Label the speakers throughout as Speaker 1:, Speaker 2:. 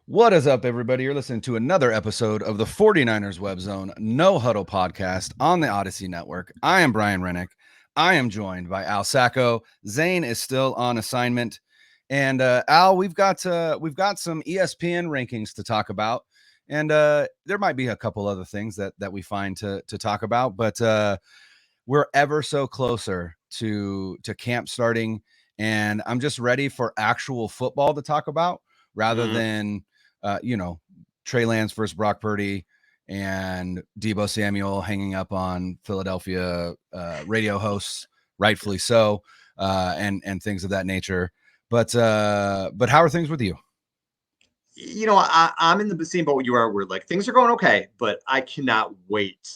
Speaker 1: What is up, everybody? You're listening to another episode of the 49ers Web Zone No Huddle podcast on the Odyssey Network. I am Brian Renick. I am joined by Al Sacco. Zane is still on assignment. And Al, we've got some ESPN rankings to talk about. And there might be a couple other things that we find to talk about, but we're ever so closer to camp starting. And I'm just ready for actual football to talk about rather than Trey Lance versus Brock Purdy and Deebo Samuel hanging up on Philadelphia radio hosts, rightfully so, and things of that nature. But how are things with you?
Speaker 2: I'm in the same boat you are. Where like things are going okay, but I cannot wait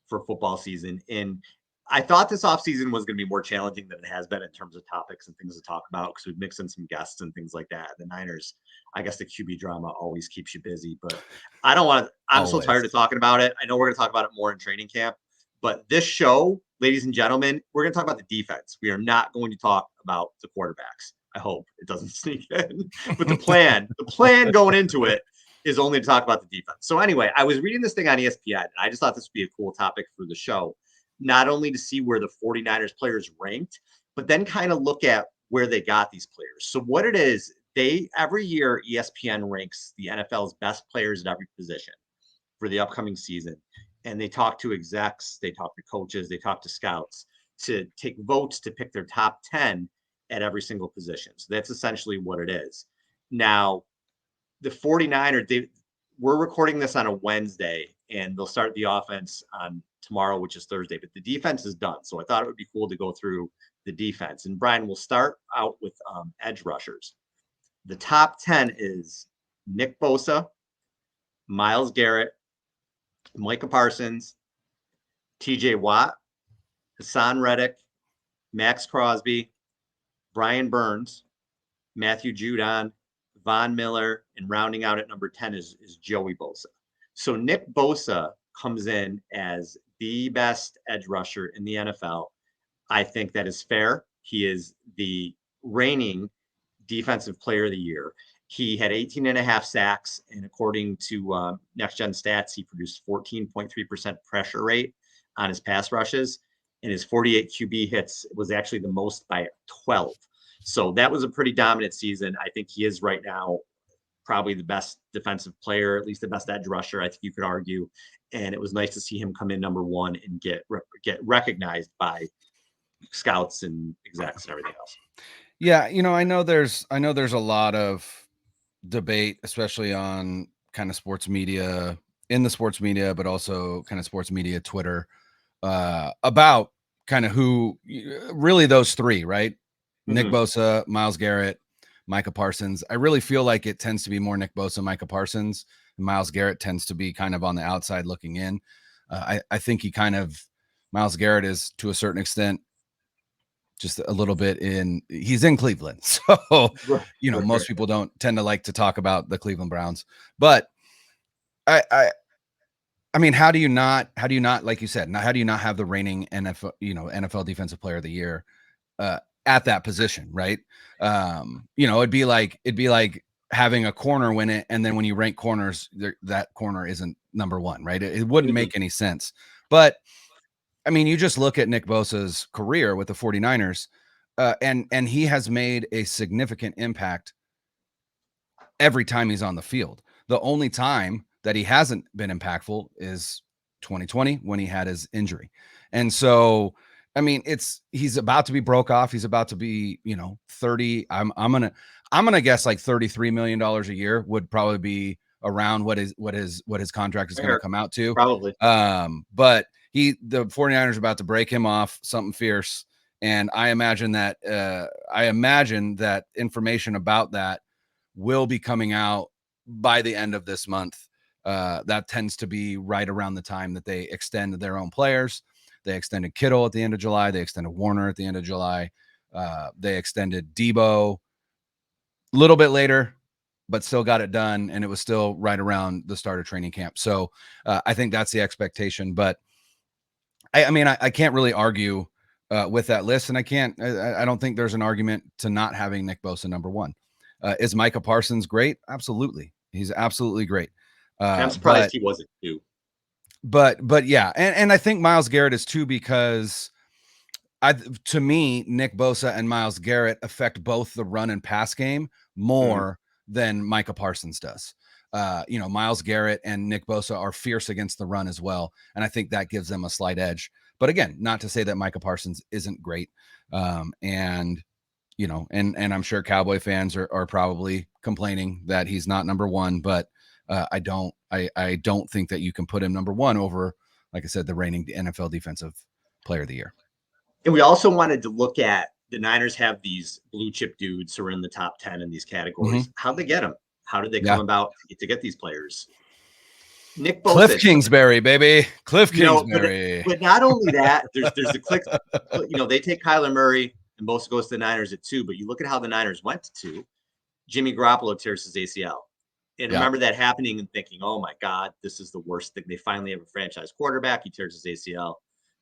Speaker 2: for football season. And I thought this offseason was going to be more challenging than it has been in terms of topics and things to talk about because we've mixed in some guests and things like that. The Niners, I guess the QB drama always keeps you busy, but I don't want to. I'm so tired of talking about it. I know we're going to talk about it more in training camp, but this show, ladies and gentlemen, we're going to talk about the defense. We are not going to talk about the quarterbacks. I hope it doesn't sneak in. But the plan going into it is only to talk about the defense. So anyway, I was reading this thing on ESPN, and I just thought this would be a cool topic for the show, not only to see where the 49ers players ranked, but then kind of look at where they got these players. So what it is, every year ESPN ranks the NFL's best players at every position for the upcoming season. And they talk to execs, they talk to coaches, they talk to scouts to take votes to pick their top 10 at every single position. So that's essentially what it is. Now, the 49ers, we're recording this on a Wednesday, and they'll start the offense on tomorrow, which is Thursday, but the defense is done. So I thought it would be cool to go through the defense. And Brian, we'll start out with edge rushers. The top 10 is Nick Bosa, Myles Garrett, Micah Parsons, TJ Watt, Hassan Reddick, Max Crosby, Brian Burns, Matthew Judon, Von Miller, and rounding out at number 10 is Joey Bosa. So Nick Bosa comes in as the best edge rusher in the NFL. I think that is fair. He is the reigning defensive player of the year. He had 18 and a half sacks, and according to Next Gen Stats, he produced 14.3% pressure rate on his pass rushes, and his 48 QB hits was actually the most by 12. So that was a pretty dominant season. I think he is right now probably the best defensive player, at least the best edge rusher, I think you could argue. And it was nice to see him come in number one and get recognized by scouts and execs and everything else.
Speaker 1: Yeah, I know there's a lot of debate, especially on kind of sports media, in the sports media, but also kind of sports media Twitter, about kind of who really those three, right? Nick Bosa, Myles Garrett, Micah Parsons. I really feel like it tends to be more Nick Bosa, Micah Parsons. And Myles Garrett tends to be kind of on the outside looking in. I think Myles Garrett is to a certain extent just a little bit he's in Cleveland. So, most people don't tend to like to talk about the Cleveland Browns, but I mean, how do you not, like you said, how do you not have the reigning NFL defensive player of the year, at that position, right? It'd be like having a corner win it, and then when you rank corners, that corner isn't number one, right? It wouldn't make any sense. But I mean, you just look at Nick Bosa's career with the 49ers, and he has made a significant impact every time he's on the field. The only time that he hasn't been impactful is 2020 when he had his injury. And so, I mean, he's about to be broke off. He's about to be, 30. I'm gonna guess like $33 million a year would probably be around what his contract is going to come out to.
Speaker 2: Probably.
Speaker 1: But the 49ers are about to break him off something fierce. And I imagine that information about that will be coming out by the end of this month. That tends to be right around the time that they extend their own players. They extended Kittle at the end of July. They extended Warner at the end of July. They extended Deebo a little bit later, but still got it done. And it was still right around the start of training camp. So I think that's the expectation. But I can't really argue with that list. And I don't think there's an argument to not having Nick Bosa number one. Is Micah Parsons great? Absolutely. He's absolutely great.
Speaker 2: And I'm surprised
Speaker 1: But
Speaker 2: he wasn't too.
Speaker 1: but yeah, and I think Myles Garrett is too, because to me, Nick Bosa and Myles Garrett affect both the run and pass game more than Micah Parsons does. Myles Garrett and Nick Bosa are fierce against the run as well, and I think that gives them a slight edge. But again, not to say that Micah Parsons isn't great. And I'm sure Cowboy fans are probably complaining that he's not number one, but I don't think that you can put him number one over, like I said, the reigning NFL Defensive Player of the Year.
Speaker 2: And we also wanted to look at the Niners have these blue chip dudes who are in the top 10 in these categories. How'd they get them? How did they come about to get these players? Nick Bosa,
Speaker 1: Cliff Kingsbury, baby. Cliff Kingsbury.
Speaker 2: But not only that, there's the click. They take Kyler Murray and Bosa goes to the Niners at 2. But you look at how the Niners went to 2. Jimmy Garoppolo tears his ACL. And remember that happening and thinking, oh my God, this is the worst thing. They finally have a franchise quarterback. He tears his ACL.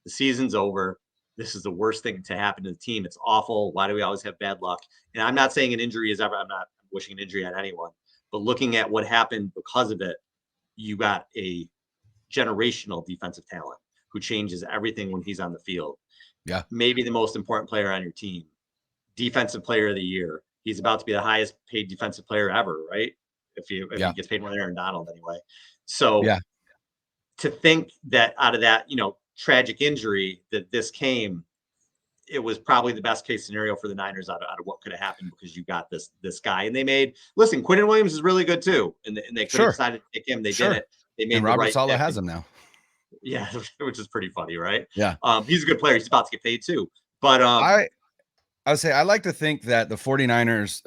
Speaker 2: The season's over. This is the worst thing to happen to the team. It's awful. Why do we always have bad luck? And I'm not saying an injury is ever, I'm not wishing an injury on anyone, but looking at what happened because of it, you got a generational defensive talent who changes everything when he's on the field.
Speaker 1: Yeah.
Speaker 2: Maybe the most important player on your team, defensive player of the year. He's about to be the highest paid defensive player ever, right? If he gets paid more than Aaron Donald anyway. So to think that out of that, tragic injury that this came, it was probably the best case scenario for the Niners out of what could have happened, because you got this guy. And they Quinnen Williams is really good too. And they could have decided to take him. They did it. They made
Speaker 1: Robert Saleh has him now.
Speaker 2: Yeah, which is pretty funny, right?
Speaker 1: Yeah.
Speaker 2: He's a good player. He's about to get paid too. But
Speaker 1: I would say I like to think that the 49ers,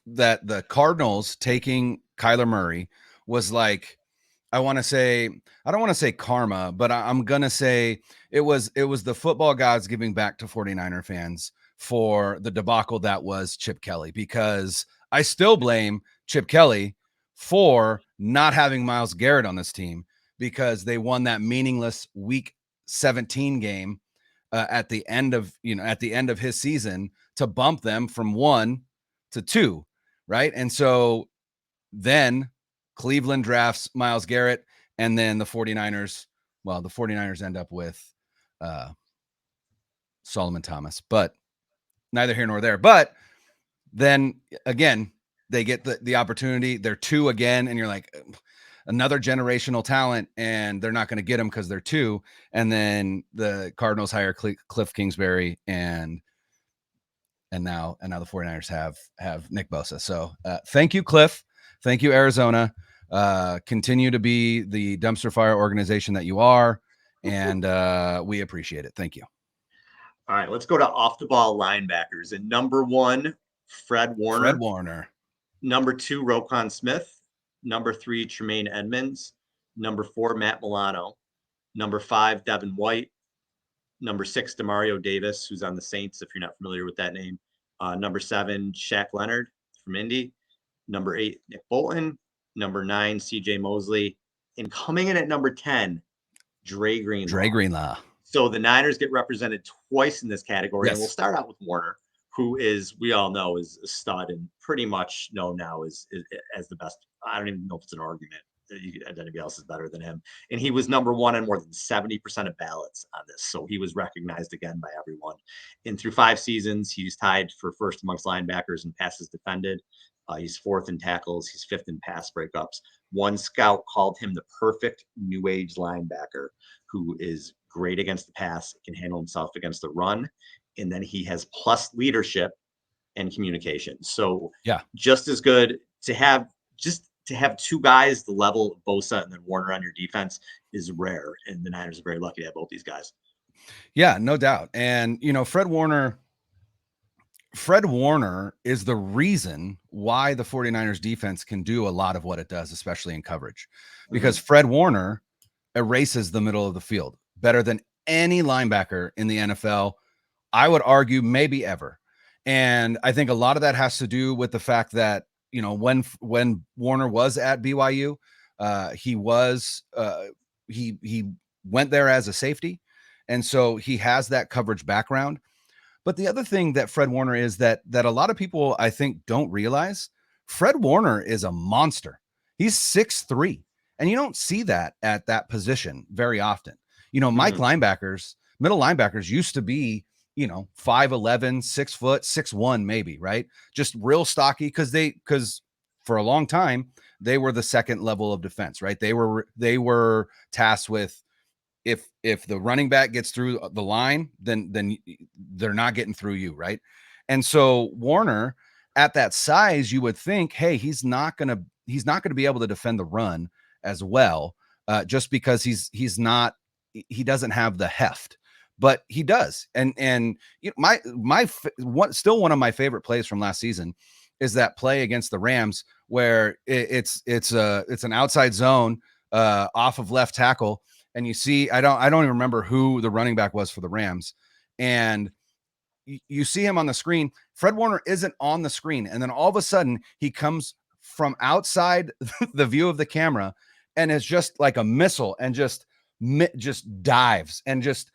Speaker 1: that the Cardinals taking Kyler Murray was like, I don't want to say karma, but I'm going to say it was the football gods giving back to 49er fans for the debacle that was Chip Kelly, because I still blame Chip Kelly for not having Myles Garrett on this team, because they won that meaningless week 17 game at the end of his season to bump them from 1 to 2, right? And so then Cleveland drafts Myles Garrett, and then the 49ers end up with Solomon Thomas, but neither here nor there. But then again, they get the opportunity. They're 2 again, and you're like, another generational talent, and they're not going to get him because they're 2. And then the Cardinals hire Cliff Kingsbury, and now the 49ers have Nick Bosa. So thank you, Cliff. Thank you, Arizona. Continue to be the dumpster fire organization that you are, and we appreciate it. Thank you.
Speaker 2: All right, let's go to off the ball linebackers. And number 1, Fred Warner. Number 2, Roquan Smith. Number 3, Tremaine Edmonds. Number 4, Matt Milano. Number 5, Devin White. Number 6, Demario Davis, who's on the Saints, if you're not familiar with that name. Number 7, Shaq Leonard from Indy. Number 8, Nick Bolton. Number 9, CJ Mosley. And coming in at number 10, Dre Greenlaw. So the Niners get represented twice in this category. Yes. And we'll start out with Warner, who we all know is a stud and pretty much known now as the best. I don't even know if it's an argument that anybody else is better than him. And he was number 1 on more than 70% of ballots on this. So he was recognized again by everyone. And through 5 seasons, he's tied for first amongst linebackers and passes defended. He's 4th in tackles. He's 5th in pass breakups. One scout called him the perfect new age linebacker, who is great against the pass, can handle himself against the run. And then he has plus leadership and communication. So just as good to have 2 guys the level of Bosa and then Warner on your defense is rare. And the Niners are very lucky to have both these guys.
Speaker 1: Yeah, no doubt. And, Fred Warner is the reason why the 49ers defense can do a lot of what it does, especially in coverage, because Fred Warner erases the middle of the field better than any linebacker in the NFL. I would argue maybe ever. And I think a lot of that has to do with the fact that, when Warner was at BYU, he went there as a safety. And so he has that coverage background. But the other thing that Fred Warner is that a lot of people, I think, don't realize, Fred Warner is a monster. He's 6'3", and you don't see that at that position very often. Mike
Speaker 2: Mhm.
Speaker 1: linebackers, middle linebackers used to be, 5'11", 6 foot, 6'1", maybe, right? Just real stocky because for a long time they were the second level of defense, right? They were tasked with, if the running back gets through the line, then they're not getting through you, right? And so Warner, at that size, you would think, hey, he's not gonna be able to defend the run as well, just because he doesn't have the heft, but he does. And still one of my favorite plays from last season is that play against the Rams where it's an outside zone off of left tackle, and you see, I don't even remember who the running back was for the Rams, and you see him on the screen. Fred Warner isn't on the screen, and then all of a sudden he comes from outside the view of the camera and is just like a missile, and just dives and just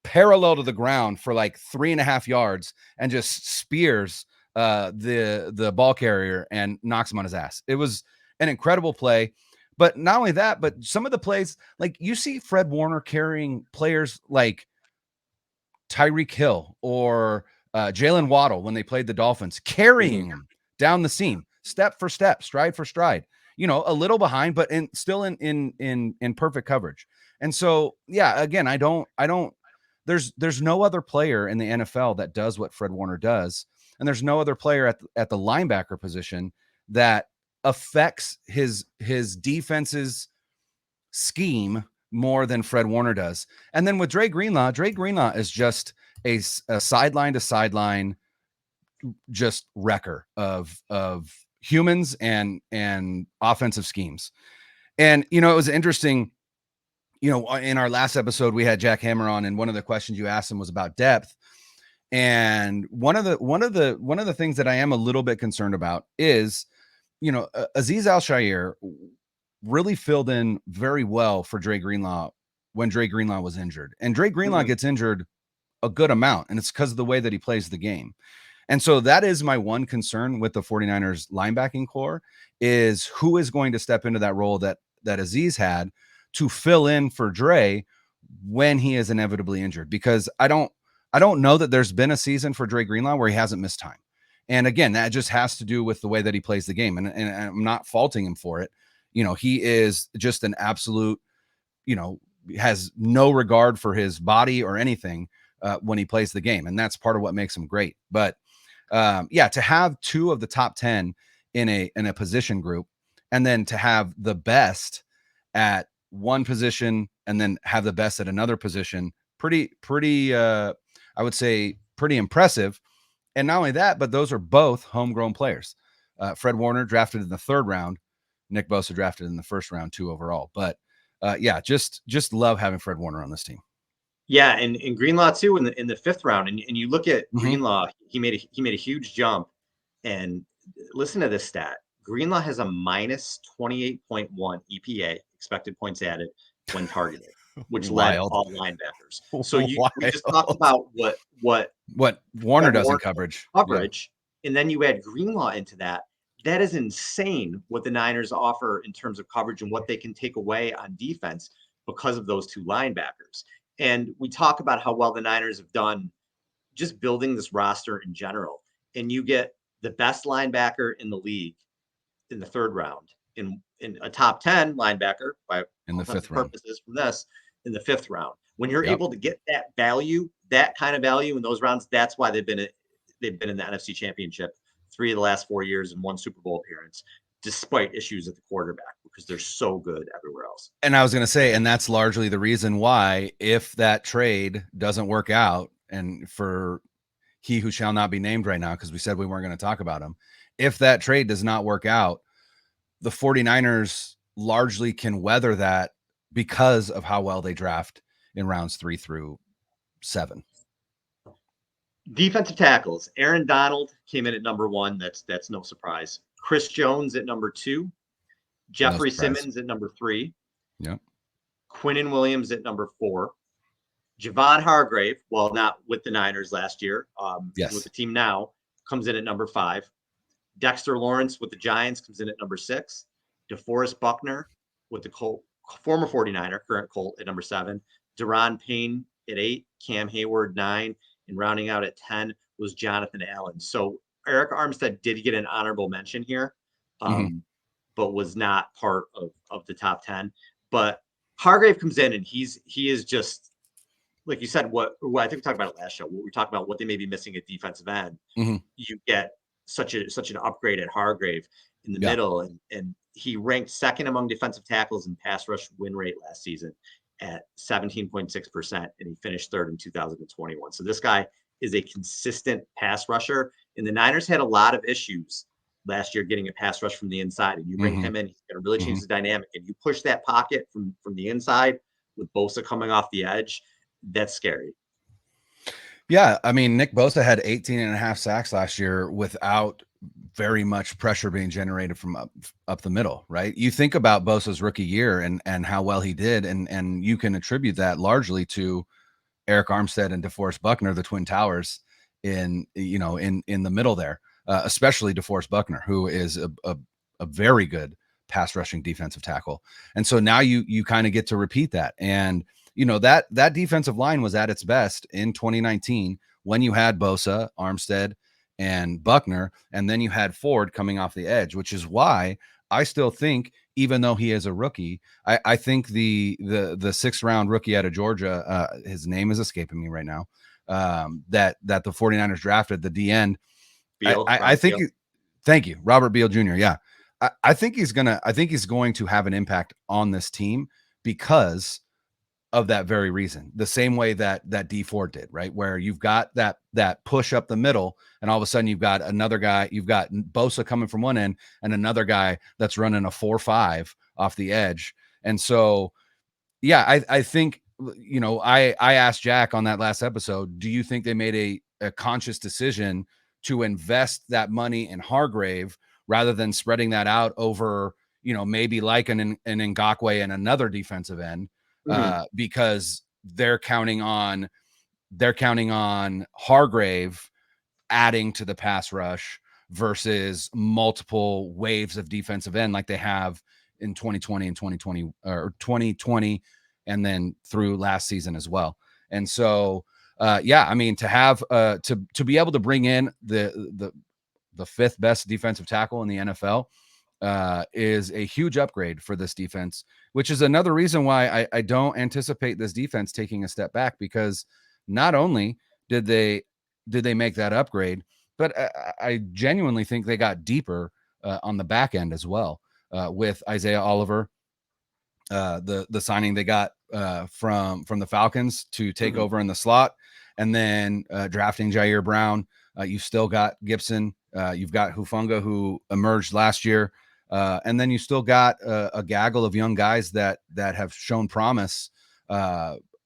Speaker 1: parallel to the ground for like 3.5 yards, and just spears the ball carrier and knocks him on his ass. It was an incredible play. But not only that, but some of the plays, like you see Fred Warner carrying players like Tyreek Hill or Jalen Waddle when they played the Dolphins,
Speaker 2: Mhm.
Speaker 1: carrying them down the seam, step for step, stride for stride. A little behind, but still in perfect coverage. And so, yeah, again, I don't. There's no other player in the NFL that does what Fred Warner does, and there's no other player at the linebacker position that affects his defense's scheme more than Fred Warner does. And then with Dre Greenlaw is just a sideline to sideline just wrecker of humans and offensive schemes. And it was interesting. In our last episode, we had Jack Hammer on, and one of the questions you asked him was about depth. And one of the things that I am a little bit concerned about is, Azeez Al-Shaair really filled in very well for Dre Greenlaw when Dre Greenlaw was injured. And Dre Greenlaw
Speaker 2: Mhm.
Speaker 1: gets injured a good amount, and it's because of the way that he plays the game. And so that is my one concern with the 49ers linebacking core, is who is going to step into that role that Azeez had to fill in for Dre when he is inevitably injured. Because I don't know that there's been a season for Dre Greenlaw where he hasn't missed time. And again, that just has to do with the way that he plays the game. And I'm not faulting him for it. He is just an absolute, has no regard for his body or anything when he plays the game. And that's part of what makes him great. But yeah, to have two of the top 10 in a position group, and then to have the best at one position and then have the best at another position, pretty I would say pretty impressive. And not only that, but those are both homegrown players. Fred Warner drafted in the 3rd round, Nick Bosa drafted in the 1st round, 2 overall. But yeah, just love having Fred Warner on this team.
Speaker 2: Yeah, and Greenlaw too in the 5th round, and you look at
Speaker 1: Mm-hmm.
Speaker 2: Greenlaw, he made a huge jump, and listen to this stat: Greenlaw has a minus 28.1 EPA, expected points added, when targeted, which led
Speaker 1: Wild.
Speaker 2: all linebackers. So we just talked
Speaker 1: Wild.
Speaker 2: about what
Speaker 1: What Warner
Speaker 2: Fred
Speaker 1: does in
Speaker 2: Warner
Speaker 1: coverage. Yeah.
Speaker 2: coverage, and then you add Greenlaw into that. That is insane what the Niners offer in terms of coverage and what they can take away on defense because of those two linebackers. And we talk about how well the Niners have done just building this roster in general. And you get the best linebacker in the league in the 3rd round, in a top 10 linebacker by
Speaker 1: In
Speaker 2: all
Speaker 1: the
Speaker 2: intents
Speaker 1: 5th
Speaker 2: and
Speaker 1: round.
Speaker 2: purposes from this in the 5th round. When you're
Speaker 1: Yep.
Speaker 2: able to get that value, that kind of value in those rounds, that's why they've been in the NFC Championship 3 of the last 4 years and 1 Super Bowl appearance, despite issues at the quarterback, because they're so good everywhere else.
Speaker 1: And I was going to say, and that's largely the reason why, if that trade doesn't work out, and for he who shall not be named right now, because we said we weren't going to talk about him, if that trade does not work out, the 49ers largely can weather that because of how well they draft in rounds 3 through 7.
Speaker 2: Defensive tackles: Aaron Donald came in at number 1. That's no surprise. Chris Jones at number 2.
Speaker 1: No
Speaker 2: Jeffrey
Speaker 1: surprise.
Speaker 2: Simmons at number 3.
Speaker 1: Yep.
Speaker 2: Quinnen Williams at number 4. Javon Hargrave, well, not with the Niners last year, he's with
Speaker 1: Yes.
Speaker 2: the team now, comes in at number 5. Dexter Lawrence with the Giants comes in at number 6. DeForest Buckner with the Colt, former 49er, current Colt at number 7, Deron Payne at 8, Cam Hayward 9, and rounding out at 10 was Jonathan Allen. So Eric Armstead did get an honorable mention here, but was not part of the top 10. But Hargrave comes in and he is just, like you said, what I think we talked about it last show. What we talked about, what they may be missing at defensive end. You get such an upgrade at Hargrave in the middle, and he ranked second among defensive tackles in pass rush win rate last season at 17.6%, and he finished third in 2021. So this guy is a consistent pass rusher, and the Niners had a lot of issues last year getting a pass rush from the inside, and you bring him in, he's going to really change the dynamic, and you push that pocket from the inside with Bosa coming off the edge. That's scary.
Speaker 1: Yeah, I mean, Nick Bosa had 18 and a half sacks last year without very much pressure being generated from up the middle, right? You think about Bosa's rookie year and how well he did, and you can attribute that largely to Eric Armstead and DeForest Buckner, the Twin Towers, in the middle there, especially DeForest Buckner, who is a very good pass rushing defensive tackle. And so now you kind of get to repeat that. And that defensive line was at its best in 2019 when you had Bosa, Armstead, and Buckner, and then you had Ford coming off the edge, which is why I still think, even though he is a rookie, I think the 6th round rookie out of Georgia, his name is escaping me right now, that the 49ers drafted, the D end. I think
Speaker 2: Beal.
Speaker 1: Thank you, Robert Beal Jr. Yeah. I think he's going to have an impact on this team because of that very reason. The same way that D Ford did, right? Where you've got that push up the middle, and all of a sudden you've got another guy, you've got Bosa coming from one end and another guy that's running a 4.5 off the edge. And so, yeah, I think, I asked Jack on that last episode, do you think they made a conscious decision to invest that money in Hargrave rather than spreading that out over, maybe like an Ngakoue and another defensive end? Because they're counting on Hargrave adding to the pass rush versus multiple waves of defensive end like they have in 2020 and 2020 and then through last season as well. And so I mean, to have to be able to bring in the 5th best defensive tackle in the NFL is a huge upgrade for this defense, which is another reason why I don't anticipate this defense taking a step back, because not only did they make that upgrade, but I genuinely think they got deeper on the back end as well with Isaiah Oliver, the signing they got from the Falcons to take over in the slot, and then drafting Jair Brown. You still got Gibson. You've got Hufanga, who emerged last year. And then you still got a gaggle of young guys that have shown promise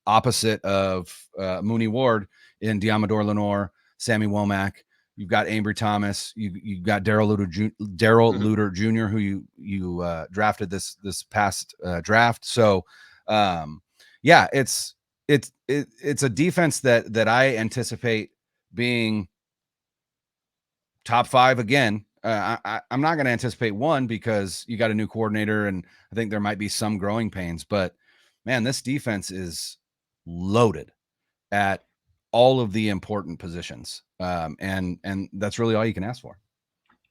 Speaker 1: opposite of Mooney Ward in Diamador Lenore, Sammy Womack. You've got Ambry Thomas. You've got Darrell Luter Jr., who you drafted this past draft. So, it's a defense that I anticipate being top 5 again. I'm not going to anticipate 1 because you got a new coordinator, and I think there might be some growing pains. But man, this defense is loaded at all of the important positions, and that's really all you can ask for.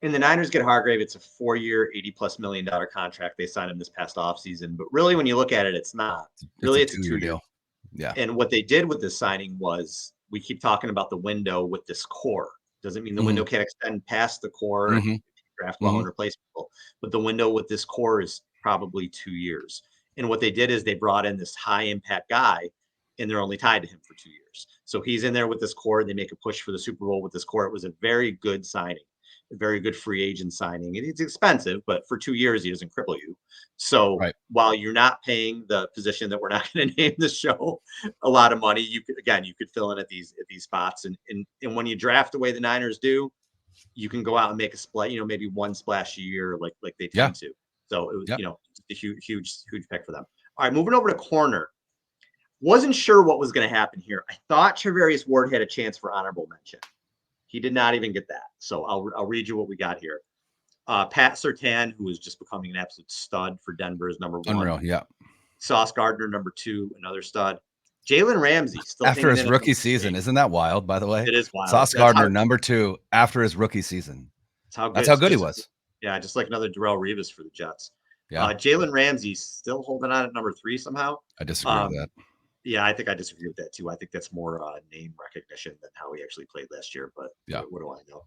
Speaker 2: And the Niners get Hargrave. It's a 4-year, $80+ million contract. They signed him this past offseason. But really, when you look at it, it's not. Really, it's a 2-year
Speaker 1: deal. Yeah.
Speaker 2: And what they did with this signing was, we keep talking about the window with this core. Doesn't mean the window can't extend past the core and draft well and replace people. But the window with this core is probably 2 years. And what they did is they brought in this high impact guy, and they're only tied to him for 2 years. So he's in there with this core. They make a push for the Super Bowl with this core. It was a very good signing, a very good free agent signing. It's expensive, but for 2 years, he doesn't cripple you. So while you're not paying the position that we're not going to name the show a lot of money, you could fill in at these spots. And when you draft the way the Niners do, you can go out and make a splash, maybe one splash a year, like they tend to. So it was, a huge pick for them. All right, moving over to corner. Wasn't sure what was going to happen here. I thought Charvarius Ward had a chance for honorable mention. He did not even get that. So I'll read you what we got here. Pat Surtain, who is just becoming an absolute stud for Denver, is number one.
Speaker 1: Unreal. Yeah.
Speaker 2: Sauce Gardner, number two, another stud. Jalen Ramsey still
Speaker 1: After
Speaker 2: hanging
Speaker 1: his
Speaker 2: in at
Speaker 1: rookie
Speaker 2: number
Speaker 1: season.
Speaker 2: three.
Speaker 1: Isn't that wild, by the way?
Speaker 2: It is wild.
Speaker 1: Sauce Gardner, number 2, after his rookie season.
Speaker 2: That's how
Speaker 1: That's
Speaker 2: good.
Speaker 1: how
Speaker 2: It's
Speaker 1: good he
Speaker 2: just
Speaker 1: was.
Speaker 2: yeah, just like another Darrelle Revis for the Jets.
Speaker 1: Yeah.
Speaker 2: Jalen Ramsey still holding on at number three somehow.
Speaker 1: I disagree with that.
Speaker 2: Yeah, I think I disagree with that too. I think that's more name recognition than how he actually played last year. But
Speaker 1: Yeah.
Speaker 2: what do I know?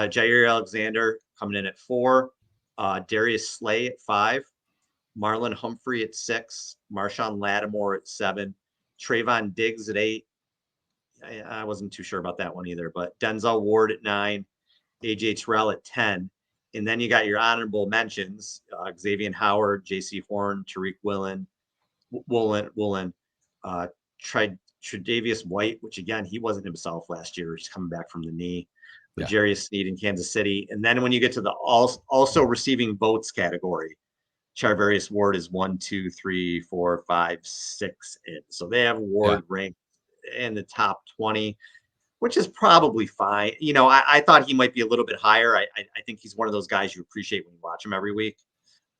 Speaker 2: Jair Alexander coming in at 4. Darius Slay at 5. Marlon Humphrey at 6. Marshawn Lattimore at 7. Trayvon Diggs at 8. I wasn't too sure about that one either. But Denzel Ward at 9. AJ Terrell at 10. And then you got your honorable mentions: Xavier Howard, J.C. Horn, Tariq Woolen, Tre'Davious White, which again, he wasn't himself last year. He's coming back from the knee. But
Speaker 1: Yeah.
Speaker 2: Jarius Sneed in Kansas City. And then when you get to the also receiving votes category, Charvarius Ward is 1, 2, 3, 4, 5, 6 in. So they have Ward ranked in the top 20, which is probably fine. I thought he might be a little bit higher. I think he's one of those guys you appreciate when you watch him every week.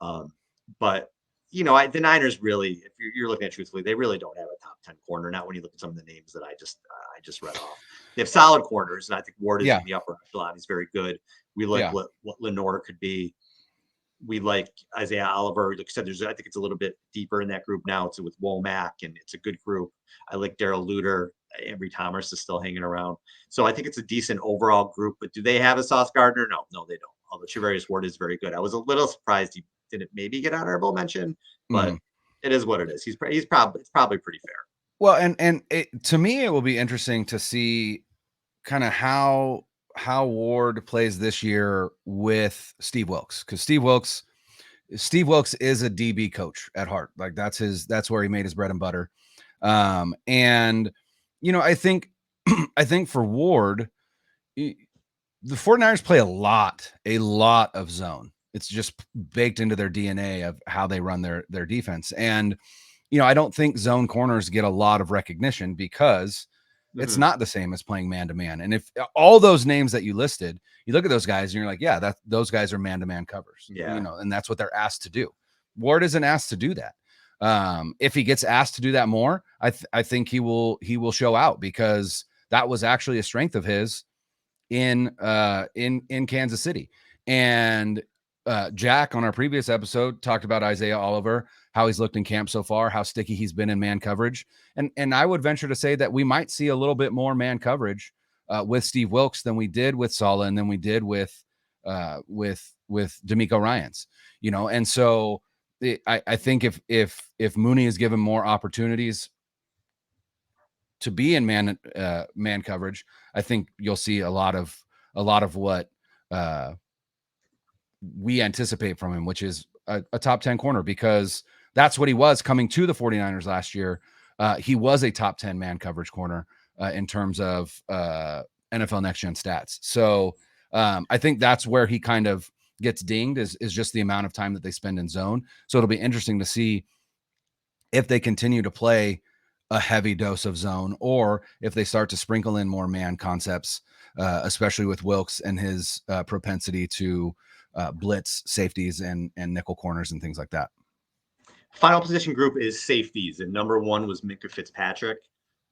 Speaker 2: But the Niners really, if you're looking at truthfully, they really don't have a top 10 corner. Not when you look at some of the names that I just read off. They have solid corners, and I think Ward is in the upper echelon. He's very good. We like what Lenore could be. We like Isaiah Oliver. Like I said, I think it's a little bit deeper in that group now. It's with Womack, and it's a good group. I like Daryl Luter. Ambry Thomas is still hanging around. So I think it's a decent overall group. But do they have a Sauce Gardner? No, they don't. Although Charvarius Ward is very good. I was a little surprised he didn't maybe get honorable mention, but it is what it is. It's probably pretty fair.
Speaker 1: Well, and to me, it will be interesting to see kind of how Ward plays this year with Steve Wilks, because Steve Wilks is a DB coach at heart. Like that's where he made his bread and butter. And I think for Ward, the 49ers play a lot of zone. It's just baked into their DNA of how they run their defense. And I don't think zone corners get a lot of recognition because it's not the same as playing man-to-man. And if all those names that you listed, you look at those guys and you're like, yeah, those guys are man-to-man covers.
Speaker 2: Yeah.
Speaker 1: And that's what they're asked to do. Ward isn't asked to do that. If he gets asked to do that more, I think he will show out, because that was actually a strength of his in Kansas City. And Jack on our previous episode talked about Isaiah Oliver, how he's looked in camp so far, how sticky he's been in man coverage. And I would venture to say that we might see a little bit more man coverage with Steve Wilks than we did with Saleh and than we did with D'Amico Ryans, And so I think if Mooney is given more opportunities to be in man coverage, I think you'll see a lot of what we anticipate from him, which is a top 10 corner, because that's what he was coming to the 49ers last year. He was a top 10 man coverage corner in terms of NFL Next Gen stats. So I think that's where he kind of gets dinged is just the amount of time that they spend in zone. So it'll be interesting to see if they continue to play a heavy dose of zone, or if they start to sprinkle in more man concepts, especially with Wilks and his propensity to blitz safeties and nickel corners and things like that.
Speaker 2: Final position group is safeties, and number 1 was Minkah Fitzpatrick.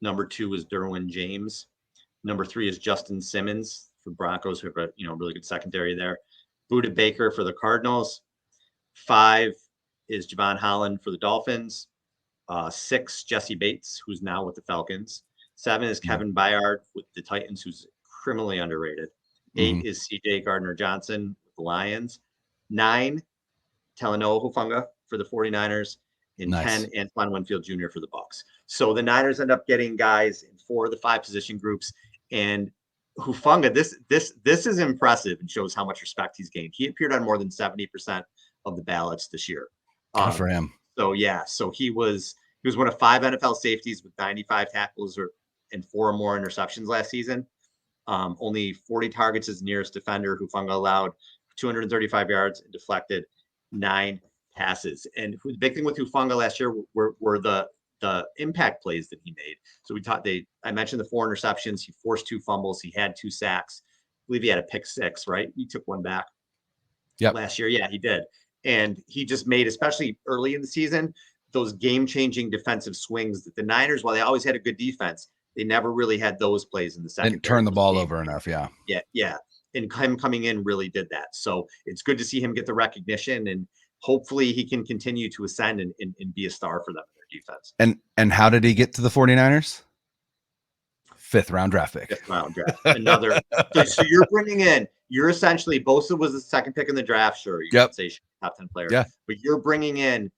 Speaker 2: Number 2 was Derwin James. Number 3 is Justin Simmons for Broncos, who have a really good secondary there. Budda Baker for the Cardinals. 5 is Javon Holland for the Dolphins. 6, Jesse Bates, who's now with the Falcons. 7 is Kevin Byard with the Titans, who's criminally underrated. 8 is C.J. Gardner-Johnson with the Lions. 9, Talanoa Hufanga for the 49ers. And
Speaker 1: Nice.
Speaker 2: 10, Antoine Winfield Jr. for the Bucs. So the Niners end up getting guys in 4 of the 5 position groups. And Hufanga, this is impressive and shows how much respect he's gained. He appeared on more than 70% of the ballots this year.
Speaker 1: Good for him.
Speaker 2: So he was one of 5 NFL safeties with 95 tackles and 4 or more interceptions last season. Only 40 targets as nearest defender. Hufanga allowed 235 yards and deflected 9 passes. And the big thing with Hufanga last year were the impact plays that he made. So I mentioned the 4 interceptions. He forced 2 fumbles. He had 2 sacks. I believe he had a pick 6, right? He took one back.
Speaker 1: Yep.
Speaker 2: last year. Yeah, he did. And he just made, especially early in the season, those game-changing defensive swings that the Niners, while they always had a good defense, they never really had those plays in the
Speaker 1: Didn't
Speaker 2: secondary.
Speaker 1: turn the
Speaker 2: Those
Speaker 1: ball
Speaker 2: game,
Speaker 1: over enough. Yeah.
Speaker 2: yeah, yeah. And him coming in really did that. So it's good to see him get the recognition, and hopefully he can continue to ascend and be a star for them in their defense.
Speaker 1: And how did he get to the 49ers? 5th round draft pick.
Speaker 2: 5th round draft. Another. So you're essentially, Bosa was the second pick in the draft. Sure, you
Speaker 1: Yep.
Speaker 2: could say top 10 player,
Speaker 1: Yeah.
Speaker 2: but you're bringing in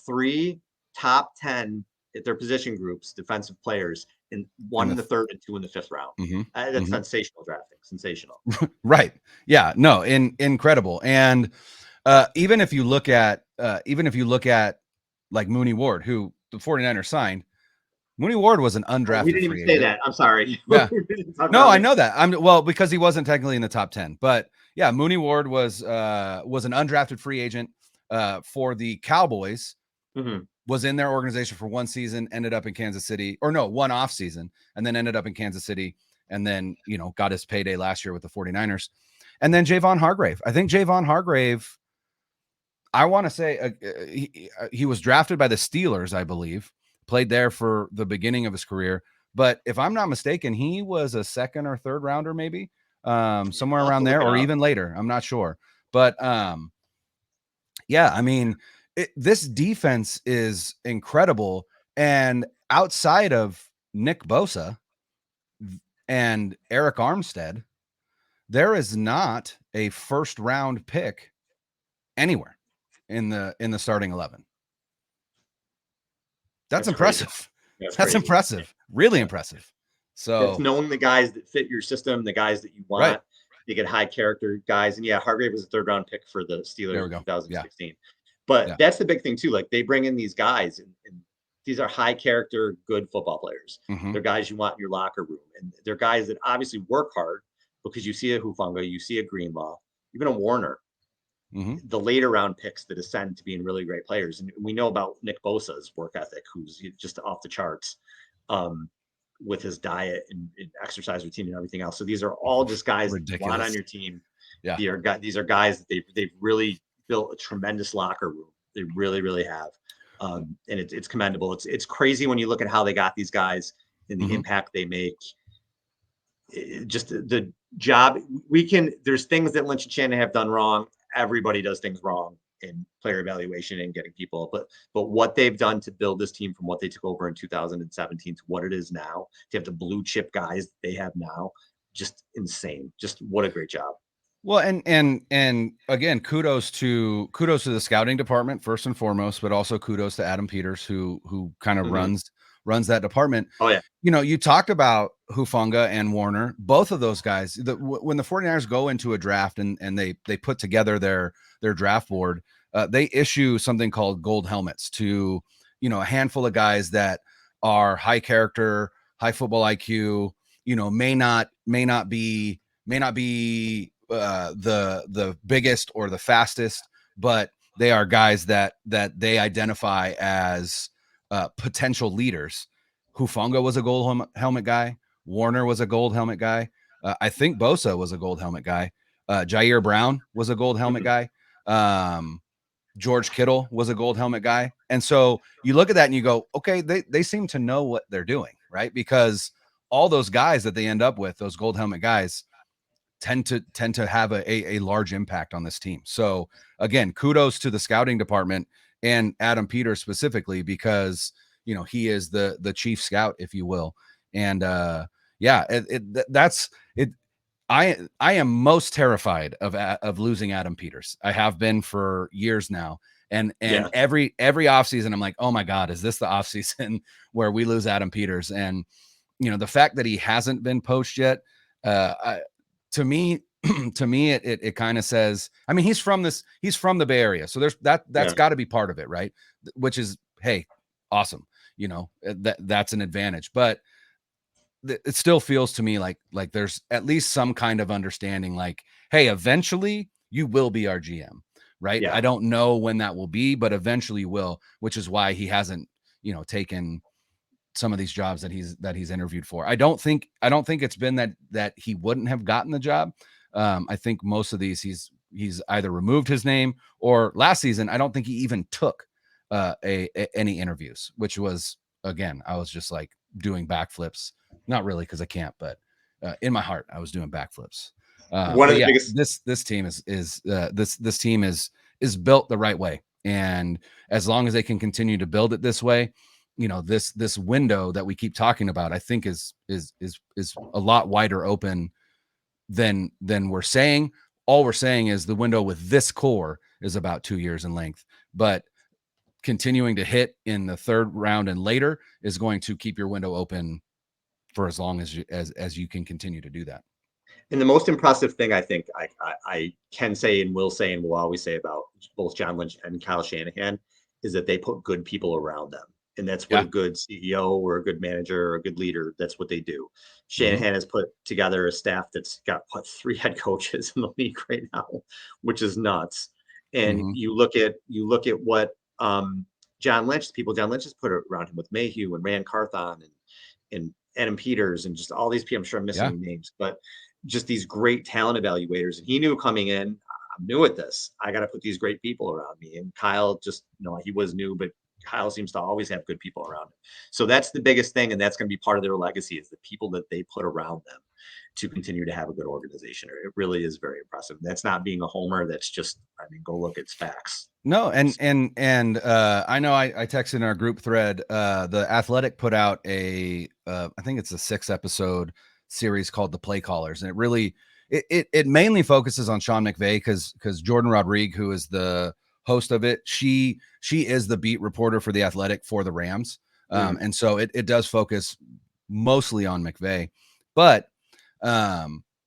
Speaker 2: 3 top 10 at their position groups, defensive players, and 1 in the 3rd and 2 in the 5th round. That's sensational drafting. Sensational.
Speaker 1: Right. Yeah. No. Incredible. And even if you look at like Mooney Ward, who the 49ers signed, Mooney Ward was an undrafted
Speaker 2: We didn't even
Speaker 1: free
Speaker 2: say
Speaker 1: agent.
Speaker 2: that. I'm sorry.
Speaker 1: Yeah. No, I know that. Well, because he wasn't technically in the top 10. But yeah, Mooney Ward was an undrafted free agent for the Cowboys. Was in their organization for 1 season, ended up in Kansas City, or no, 1 off season, and then ended up in Kansas City, and then, got his payday last year with the 49ers. And then Javon Hargrave. I think Javon Hargrave, I want to say he was drafted by the Steelers, I believe, played there for the beginning of his career. But if I'm not mistaken, he was a 2nd or 3rd rounder, maybe somewhere around there, or even later. I'm not sure. But yeah, I mean, this defense is incredible. And outside of Nick Bosa and Eric Armstead, there is not a 1st round pick anywhere in the starting 11. That's impressive. That's impressive. Really impressive. So
Speaker 2: that's knowing the guys that fit your system, the guys that you want. Right. You get high character guys. And yeah, Hargrave was a 3rd round pick for the Steelers in 2016. Yeah. But that's the big thing too. Like, they bring in these guys, and these are high character, good football players. They're guys you want in your locker room. And they're guys that obviously work hard, because you see a Hufanga, you see a Greenlaw, even a Warner. The later round picks that ascend to being really great players. And we know about Nick Bosa's work ethic, who's just off the charts with his diet and exercise routine and everything else. So these are all just guys that you want on your team. Yeah. These are guys that they've really built a tremendous locker room. They really, really have. And it's commendable. It's crazy when you look at how they got these guys and the impact they make. Just the job there's things that Lynch and Shannon have done wrong. Everybody does things wrong in player evaluation and getting people, but what they've done to build this team from what they took over in 2017 to what it is now, to have the blue chip guys that they have now, just insane. Just what a great job.
Speaker 1: Well, and again, kudos to the scouting department first and foremost, but also kudos to Adam Peters, who kind of runs that department.
Speaker 2: Oh yeah.
Speaker 1: You talked about Hufanga and Warner, both of those guys. When the 49ers go into a draft and they put together their draft board, they issue something called gold helmets to, a handful of guys that are high character, high football IQ, may not be the biggest or the fastest, but they are guys that they identify as potential leaders. Hufanga was a gold helmet guy. Warner was a gold helmet guy. I think Bosa was a gold helmet guy. Jair Brown was a gold helmet guy. George Kittle was a gold helmet guy. And so you look at that and you go, okay, they seem to know what they're doing, right? Because all those guys that they end up with, those gold helmet guys, tend to have a large impact on this team. So again, kudos to the scouting department and Adam Peters specifically, because he is the chief scout, if you will. And that's it. I am most terrified of losing Adam Peters. I have been for years now. And every offseason, I'm like, oh my God, is this the offseason where we lose Adam Peters? And the fact that he hasn't been poached yet, to me, it kind of says, I mean, he's from the Bay Area. So that's got to be part of it, right? Which is, hey, awesome. That's an advantage, but it still feels to me like there's at least some kind of understanding, like, hey, eventually you will be our GM, right? Yeah. I don't know when that will be, but eventually you will, which is why he hasn't, taken some of these jobs that he's interviewed for. I don't think it's been that he wouldn't have gotten the job. I think most of these he's he's either removed his name, or last season I don't think he even took any interviews, which was, again, I was just like doing backflips, not really because I can't, but in my heart I was doing backflips.
Speaker 2: One of
Speaker 1: But
Speaker 2: the
Speaker 1: yeah,
Speaker 2: biggest
Speaker 1: this team this team is built the right way, and as long as they can continue to build it this way, this window that we keep talking about, I think is a lot wider open than we're saying. All we're saying is the window with this core is about 2 years in length, but continuing to hit in the third round and later is going to keep your window open for as long as you can continue to do that.
Speaker 2: And the most impressive thing I think I can say and will say and will always say about both John Lynch and Kyle Shanahan is that they put good people around them. And that's what
Speaker 1: Yeah.
Speaker 2: a good CEO or a good manager or a good leader, that's what they do.
Speaker 1: Mm-hmm.
Speaker 2: Shanahan has put together a staff that's got 3 head coaches in the league right now, which is nuts. And
Speaker 1: Mm-hmm.
Speaker 2: you look at what John Lynch, the people John Lynch has put around him with Mayhew and Rand Carthon and Adam Peters and just all these people. I'm sure I'm missing
Speaker 1: Yeah.
Speaker 2: names, but just these great talent evaluators. And he knew coming in, I'm new at this. I got to put these great people around me. And Kyle just, he was new, but Kyle seems to always have good people around him. So that's the biggest thing. And that's going to be part of their legacy, is the people that they put around them to continue to have a good organization. It really is very impressive. That's not being a homer. That's just, go look at facts.
Speaker 1: No, and I know I texted in our group thread. The Athletic put out I think it's a 6-episode series called The Play Callers, and it mainly focuses on Sean McVay because Jordan Rodriguez, who is the host of it, she is the beat reporter for The Athletic for the Rams, and so it does focus mostly on McVay, but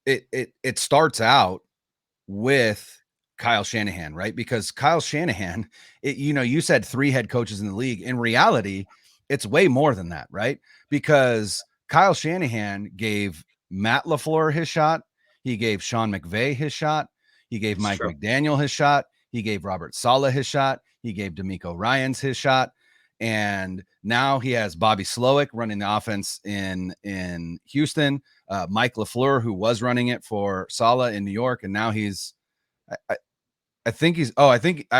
Speaker 1: it starts out with Kyle Shanahan, right? Because Kyle Shanahan, you said 3 head coaches in the league. In reality, it's way more than that, right? Because Kyle Shanahan gave Matt LaFleur his shot. He gave Sean McVay his shot. He gave
Speaker 2: It's
Speaker 1: Mike
Speaker 2: true.
Speaker 1: McDaniel his shot. He gave Robert Saleh his shot. He gave DeMeco Ryans his shot. And now he has Bobby Slowick running the offense in Houston. Mike LaFleur, who was running it for Saleh in New York, and now he's I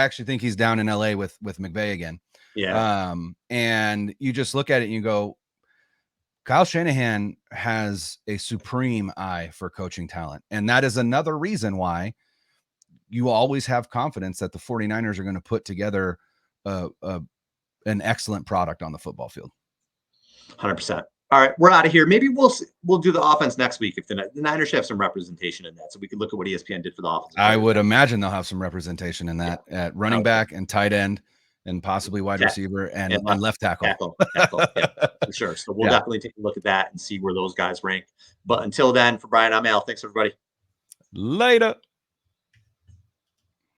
Speaker 1: actually think he's down in LA with McVay again.
Speaker 2: Yeah.
Speaker 1: And you just look at it and you go, Kyle Shanahan has a supreme eye for coaching talent. And that is another reason why you always have confidence that the 49ers are going to put together an excellent product on the football field.
Speaker 2: 100%. All right, we're out of here. Maybe we'll do the offense next week if the Niners should have some representation in that, so we can look at what ESPN did for the offense.
Speaker 1: I would imagine they'll have some representation in that at running back and tight end and possibly wide receiver and left tackle.
Speaker 2: Tackle, yeah, for sure. So we'll definitely take a look at that and see where those guys rank. But until then, for Brian, I'm Al. Thanks, everybody.
Speaker 1: Later.